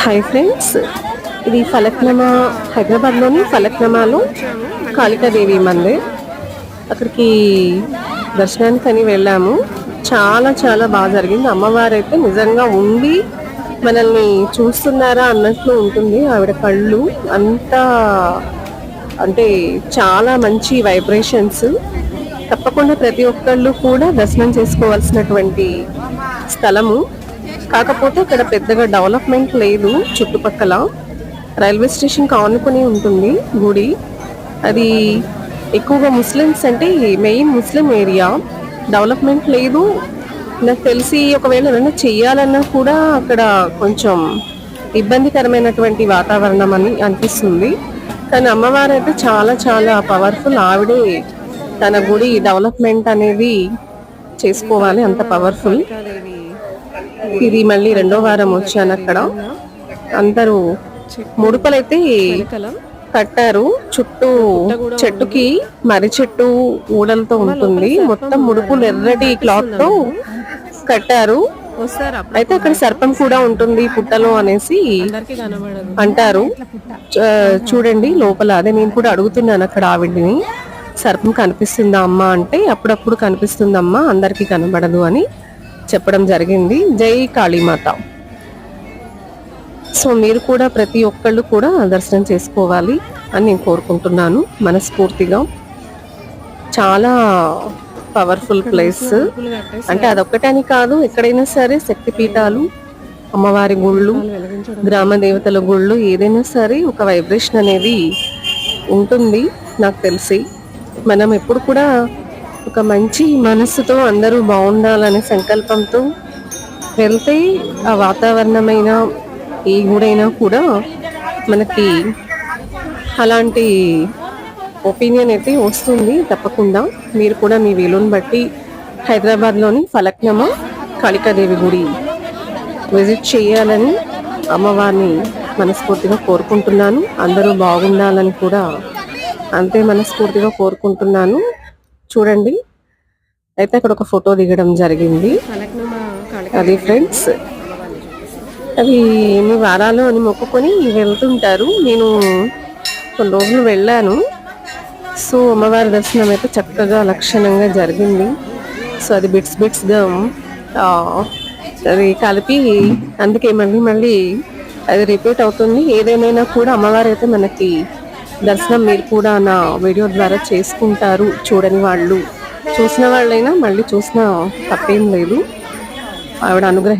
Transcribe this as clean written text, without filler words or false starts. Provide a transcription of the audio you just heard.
Hi friends, ఇది ఫలక్నమా, హైదరాబాద్లోని ఫలక్నమాలో కాళికాదేవి మందిర్. అక్కడికి దర్శనానికని వెళ్ళాము. చాలా చాలా బాగా జరిగింది. అమ్మవారు అయితే నిజంగా ఉండి మనల్ని చూస్తున్నారా అన్నట్లు ఉంటుంది. ఆవిడ కళ్ళు అంతా అంటే చాలా మంచి వైబ్రేషన్స్. తప్పకుండా ప్రతి ఒక్కళ్ళు కూడా దర్శనం చేసుకోవాల్సినటువంటి స్థలము. కాకపోతే ఇక్కడ పెద్దగా డెవలప్మెంట్ లేదు. చుట్టుపక్కల రైల్వే స్టేషన్ ఆనుకుని ఉంటుంది గుడి. అది ఎక్కువగా ముస్లిమ్స్, అంటే మెయిన్ ముస్లిం ఏరియా. డెవలప్మెంట్ లేదు. నాకు తెలిసి ఒకవేళ ఏమైనా చెయ్యాలన్నా కూడా అక్కడ కొంచెం ఇబ్బందికరమైనటువంటి వాతావరణం అని అనిపిస్తుంది. కానీ అమ్మవారు అయితే చాలా చాలా పవర్ఫుల్. ఆవిడే తన గుడి డెవలప్మెంట్ అనేది చేసుకోవాలి, అంత పవర్ఫుల్. ఇది మళ్ళీ రెండో వారం వచ్చాను. అక్కడ అందరూ ముడుపులైతే కట్టారు. చుట్టూ చెట్టుకి మర్రి చెట్టు ఊడలతో ఉంటుంది. మొత్తం ముడుపులు ఎర్రటి క్లాత్ తో కట్టారు. అయితే అక్కడ సర్పం కూడా ఉంటుంది పుట్టలో అనేసి అంటారు. చూడండి లోపల. అదే నేను కూడా అడుగుతున్నాను అక్కడ ఆవిడ్ని, సర్పం కనిపిస్తుందా అమ్మ అంటే, అప్పుడప్పుడు కనిపిస్తుందమ్మా, అందరికి కనబడదు అని చెప్పడం జరిగింది. జై కాళీమాత. సో మీరు కూడా ప్రతి ఒక్కళ్ళు కూడా దర్శనం చేసుకోవాలి అని నేను కోరుకుంటున్నాను మనస్ఫూర్తిగా. చాలా పవర్ఫుల్ ప్లేస్. అంటే అదొక్కటని కాదు, ఎక్కడైనా సరే శక్తిపీఠాలు, అమ్మవారి గుళ్ళు, గ్రామ దేవతల గుళ్ళు, ఏదైనా సరే ఒక వైబ్రేషన్ అనేది ఉంటుంది. నాకు తెలిసి మనం ఎప్పుడు కూడా ఒక మంచి మనస్సుతో అందరూ బాగుండాలనే సంకల్పంతో వెళ్తే ఆ వాతావరణమైన ఏ గుడైనా కూడా మనకి అలాంటి ఒపీనియన్ అయితే వస్తుంది తప్పకుండా. మీరు కూడా మీ వీలుని బట్టి హైదరాబాద్లోని ఫలక్నమా కాళికాదేవి గుడి విజిట్ చేయాలని అమ్మవారిని మనస్ఫూర్తిగా కోరుకుంటున్నాను. అందరూ బాగుండాలని కూడా అంతే మనస్ఫూర్తిగా కోరుకుంటున్నాను. చూడండి, అయితే అక్కడ ఒక ఫోటో దిగడం జరిగింది. అది ఫ్రెండ్స్, అవి ఎన్ని వారాలు అని మొక్కుకొని వెళ్తుంటారు. నేను కొన్ని రోజులు వెళ్ళాను. సో అమ్మవారి దర్శనం అయితే చక్కగా లక్షణంగా జరిగింది. సో అది బిట్స్గా అది కలిపి, అందుకే మళ్ళీ అది రిపీట్ అవుతుంది. ఏదేమైనా కూడా అమ్మవారు అయితే మనకి దర్శనం మీరు కూడా నా వీడియో ద్వారా చేసుకుంటారు. చూడని వాళ్ళు, చూసిన వాళ్ళైనా మళ్ళీ చూసినా తప్పేం లేదు. ఆవిడ అనుగ్రహం